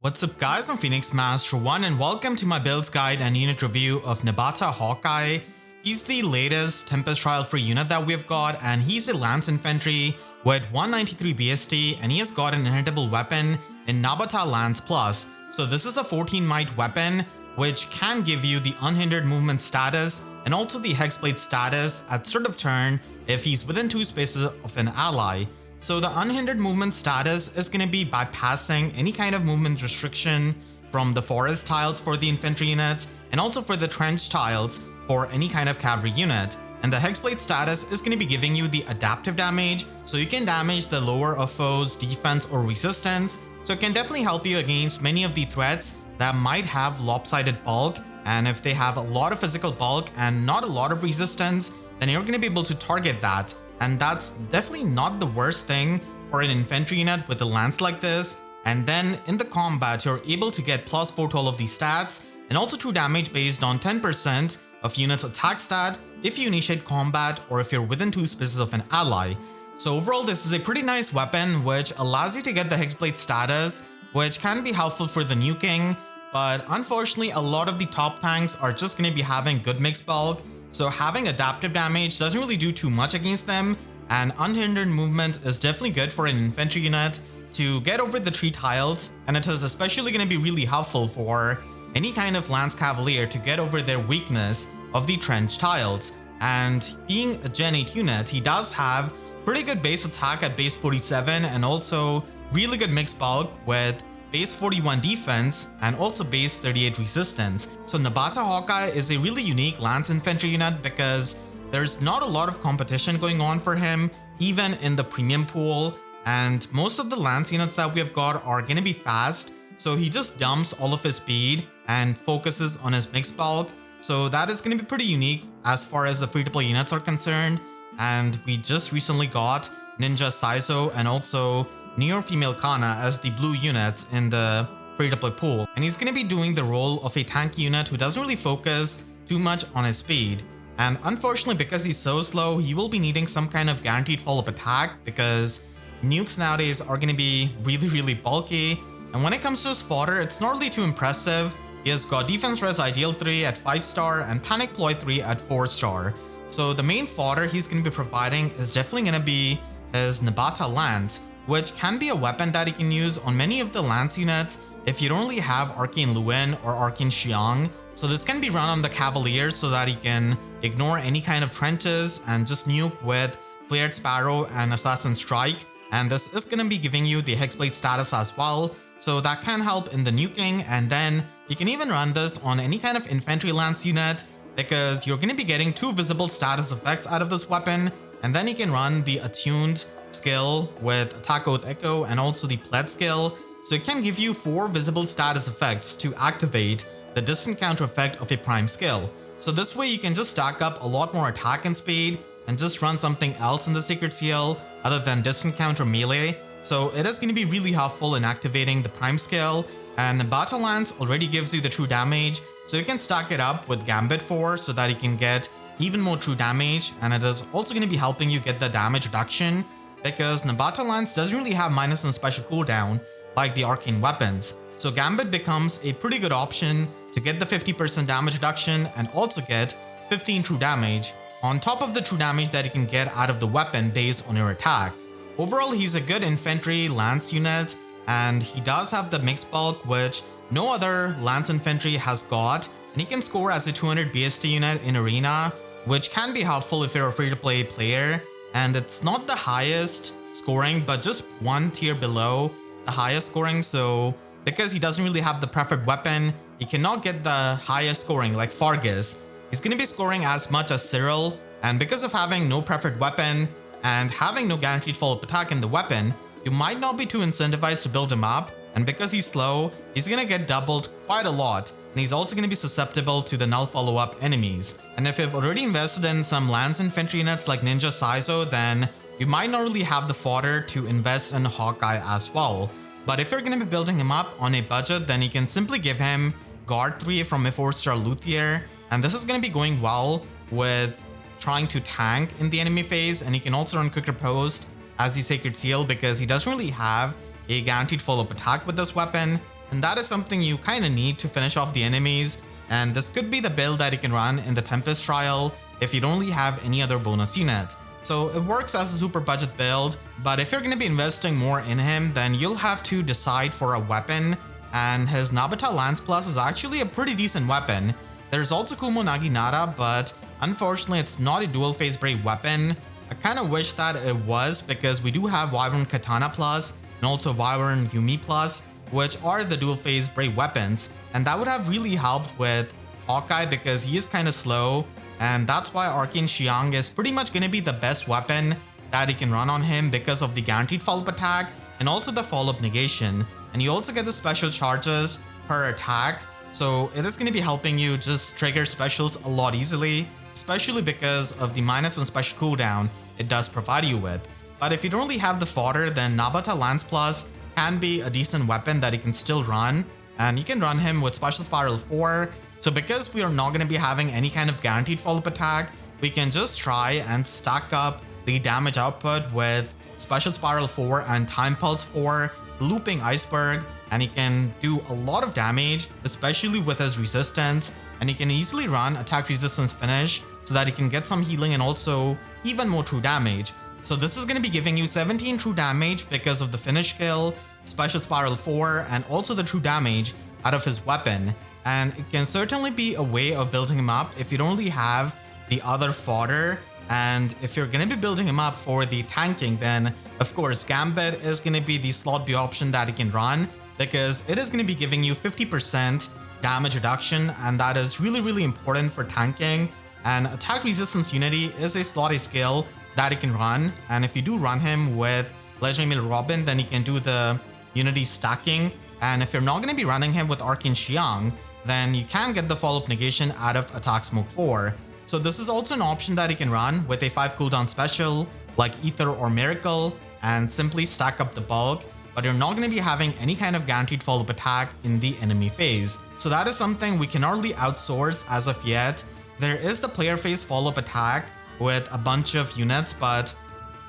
What's up guys, I'm Phoenix Master 1 and welcome to my builds guide and unit review of Nabata Hawkeye. He's the latest Tempest Trial free unit that we've got, and he's a Lance Infantry with 193 BST, and he has got an unhittable weapon in Nabata Lance Plus. So this is a 14 might weapon which can give you the unhindered movement status and also the HEXBLADE status at start of turn if he's within 2 spaces of an ally. So the unhindered movement status is going to be bypassing any kind of movement restriction from the forest tiles for the infantry units and also for the trench tiles for any kind of cavalry unit. And the HEXBLADE status is going to be giving you the adaptive damage, so you can damage the lower of foes' defense or resistance. So it can definitely help you against many of the threats that might have lopsided bulk, and if they have a lot of physical bulk and not a lot of resistance, then you're going to be able to target that. And that's definitely not the worst thing for an infantry unit with a lance like this. And then in the combat, you're able to get +4 to all of these stats and also true damage based on 10% of unit's attack stat if you initiate combat or if you're within 2 spaces of an ally. So overall, this is a pretty nice weapon which allows you to get the HEXBLADE status, which can be helpful for the new king. But unfortunately, a lot of the top tanks are just going to be having good mixed bulk. So having adaptive damage doesn't really do too much against them, and unhindered movement is definitely good for an infantry unit to get over the tree tiles, and it is especially going to be really helpful for any kind of lance cavalier to get over their weakness of the trench tiles. And being a Gen 8 unit, he does have pretty good base attack at base 47 and also really good mixed bulk with base 41 defense and also base 38 resistance. So Nabata Hawkeye is a really unique lance infantry unit because there's not a lot of competition going on for him even in the premium pool, and most of the lance units that we've got are going to be fast, so he just dumps all of his speed and focuses on his mixed bulk. So that is going to be pretty unique as far as the free-to-play units are concerned. And we just recently got Ninja Saizo and also Neo Female Kana as the blue units in the free-to-play pool, and he's going to be doing the role of a tanky unit who doesn't really focus too much on his speed. And unfortunately, because he's so slow, he will be needing some kind of guaranteed follow-up attack because nukes nowadays are going to be really bulky. And when it comes to his fodder, it's not really too impressive. He has got Defense Res Ideal 3 at 5-star and Panic Ploy 3 at 4-star. So the main fodder he's going to be providing is definitely going to be his Nabata Lance, which can be a weapon that he can use on many of the Lance units if you don't really have Arcane Luin or Arcane Qiang. So this can be run on the Cavaliers so that he can ignore any kind of trenches and just nuke with Flared Sparrow and Assassin Strike. And this is going to be giving you the HEXBLADE status as well, so that can help in the nuking. And then you can even run this on any kind of infantry lance unit because you're going to be getting 2 visible status effects out of this weapon. And then you can run the attuned skill with Attack Oath Echo and also the Pledge skill. So it can give you 4 visible status effects to activate the distant counter effect of a prime skill. So this way you can just stack up a lot more attack and speed and just run something else in the Secret Seal other than distant counter melee. So it is going to be really helpful in activating the prime skill. And Nabata Lance already gives you the true damage, so you can stack it up with Gambit 4 so that you can get even more true damage. And it is also going to be helping you get the damage reduction because Nabata Lance doesn't really have minus and special cooldown like the arcane weapons. So Gambit becomes a pretty good option to get the 50% damage reduction and also get 15 true damage on top of the true damage that you can get out of the weapon based on your attack. Overall, he's a good infantry lance unit, and he does have the mixed bulk which no other lance infantry has got, and he can score as a 200 BST unit in arena, which can be helpful if you're a free-to-play player. And it's not the highest scoring, but just 1 tier below the highest scoring. So because he doesn't really have the preferred weapon, he cannot get the highest scoring like Fargus. He's going to be scoring as much as Cyril, and because of having no preferred weapon and having no guaranteed follow-up attack in the weapon, you might not be too incentivized to build him up. And because he's slow, he's going to get doubled quite a lot. And he's also going to be susceptible to the null follow-up enemies. And if you've already invested in some lance infantry units like Ninja Saizo, then you might not really have the fodder to invest in Hawkeye as well. But if you're going to be building him up on a budget, then you can simply give him Guard 3 from a 4-star luthier. And this is going to be going well with trying to tank in the enemy phase. And he can also run Quick Riposte as the Sacred Seal because he doesn't really have a guaranteed follow-up attack with this weapon. and that is something you kind of need to finish off the enemies, and this could be the build that you can run in the Tempest Trial if you don't really have any other bonus unit. So it works as a super budget build, but if you're going to be investing more in him, then you'll have to decide for a weapon, and his Nabata Lance Plus is actually a pretty decent weapon. There's also Kumo Naginata, but unfortunately it's not a dual phase brave weapon. I kind of wish that it was, because we do have Wyvern Katana Plus and also Wyvern Yumi Plus, which are the dual phase brave weapons, and that would have really helped with Hawkeye because he is kind of slow, and that's why Arcane Qiang is pretty much going to be the best weapon that you can run on him because of the guaranteed follow-up attack and also the follow-up negation. And you also get the special charges per attack, so it is going to be helping you just trigger specials a lot easily, especially because of the minus and special cooldown it does provide you with. But if you don't really have the fodder, then Nabata Lance Plus can be a decent weapon that you can still run, and you can run him with Special Spiral 4. So because we are not going to be having any kind of guaranteed follow-up attack, we can just try and stack up the damage output with Special Spiral 4 and Time Pulse 4, Looping Iceberg, and he can do a lot of damage, especially with his resistance, and he can easily run attack resistance finish so that he can get some healing and also even more true damage. So this is going to be giving you 17 true damage because of the finish skill, Special Spiral 4, and also the true damage out of his weapon. And it can certainly be a way of building him up if you don't really have the other fodder. And if you're going to be building him up for the tanking, then of course Gambit is going to be the slot B option that you can run, because it is going to be giving you 50% damage reduction, and that is really important for tanking. And attack resistance unity is a slot A skill that you can run, and if you do run him with Legendary Mill Robin, then you can do the unity stacking. And if you're not going to be running him with Arcane Qiang, then you can get the follow-up negation out of Attack Smoke 4. So this is also an option that you can run with a 5 cooldown special like Aether or Miracle and simply stack up the bulk, but you're not going to be having any kind of guaranteed follow-up attack in the enemy phase. So that is something we cannot really outsource as of yet. There is the player phase follow-up attack with a bunch of units, but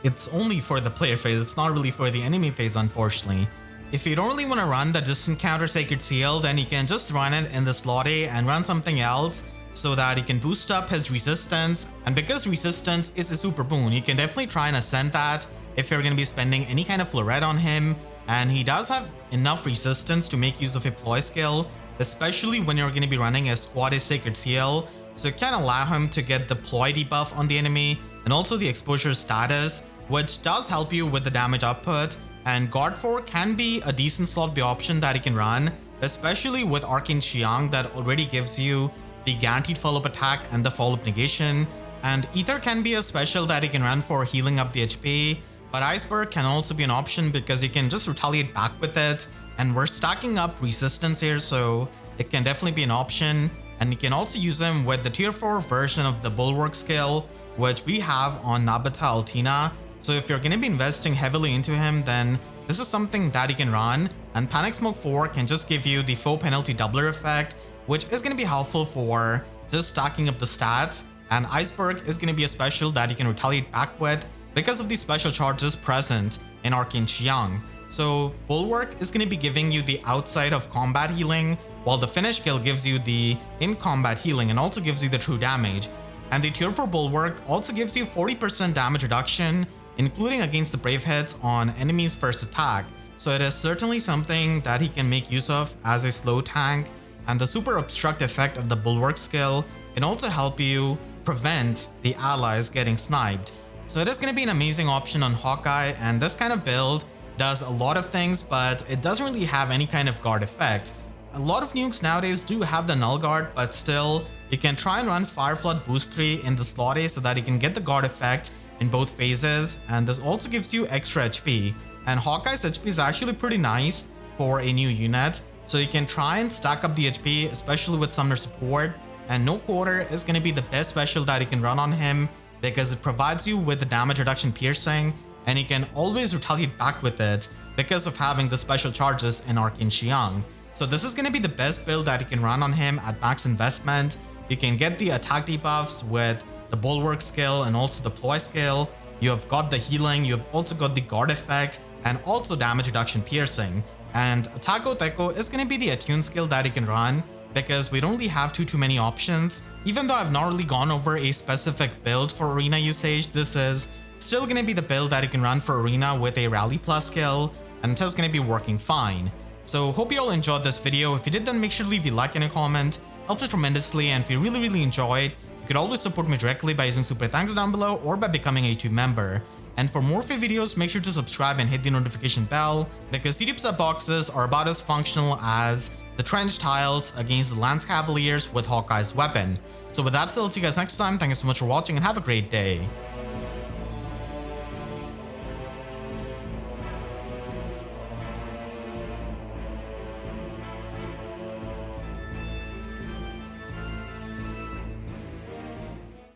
it's only for the player phase, it's not really for the enemy phase, unfortunately. If you don't really want to run the distant counter Sacred Seal, then you can just run it in the slot A and run something else so that you can boost up his resistance. And because resistance is a super boon, you can definitely try and ascend that if you're going to be spending any kind of Floret on him. And he does have enough resistance to make use of a ploy skill, especially when you're going to be running a squad A Sacred Seal. So it can allow him to get the ploy debuff on the enemy and also the exposure status, which does help you with the damage output. And Guard 4 can be a decent slot B option that you can run, especially with Arcane Qiang that already gives you the guaranteed follow-up attack and the follow-up negation. And Aether can be a special that you can run for healing up the HP, but Iceberg can also be an option because you can just retaliate back with it, and we're stacking up resistance here, so it can definitely be an option. And you can also use him with the tier 4 version of the Bulwark skill, which we have on Nabata Altina. So if you're going to be investing heavily into him, then this is something that you can run. And Panic Smoke 4 can just give you the foe penalty doubler effect, which is going to be helpful for just stacking up the stats. And Iceberg is going to be a special that you can retaliate back with because of the special charges present in Arcane Qiang. So Bulwark is going to be giving you the outside of combat healing, while the finish skill gives you the in-combat healing and also gives you the true damage. And the tier 4 Bulwark also gives you 40% damage reduction, including against the brave hits on enemies' first attack. So it is certainly something that he can make use of as a slow tank, and the super obstruct effect of the Bulwark skill can also help you prevent the allies getting sniped. So it is going to be an amazing option on Hawkeye, and this kind of build does a lot of things, but it doesn't really have any kind of guard effect. A lot of nukes nowadays do have the null guard, but still, you can try and run Fire Flood Boost 3 in the slot A so that you can get the guard effect in both phases, and this also gives you extra HP. And Hawkeye's HP is actually pretty nice for a new unit, so you can try and stack up the HP, especially with Summoner support. And No Quarter is going to be the best special that you can run on him because it provides you with the damage reduction piercing, and you can always retaliate back with it because of having the special charges in Arcane Qiang. So this is going to be the best build that you can run on him at max investment. You can get the attack debuffs with the Bulwark skill and also the ploy skill. You have got the healing, you have also got the guard effect and also damage reduction piercing. And Taco Teco is going to be the attune skill that he can run, because we don't really have too many options. Even though I've not really gone over a specific build for arena usage, this is still going to be the build that you can run for arena with a rally plus skill, and it is going to be working fine. So hope you all enjoyed this video. If you did, then make sure to leave a like and a comment. Helps us tremendously, and if you really enjoyed, you could always support me directly by using super thanks down below or by becoming a YouTube member. And for more free videos, make sure to subscribe and hit the notification bell, because YouTube sub boxes are about as functional as the trench tiles against the Lance Cavaliers with Hawkeye's weapon. So with that, I'll see you guys next time. Thank you so much for watching and have a great day.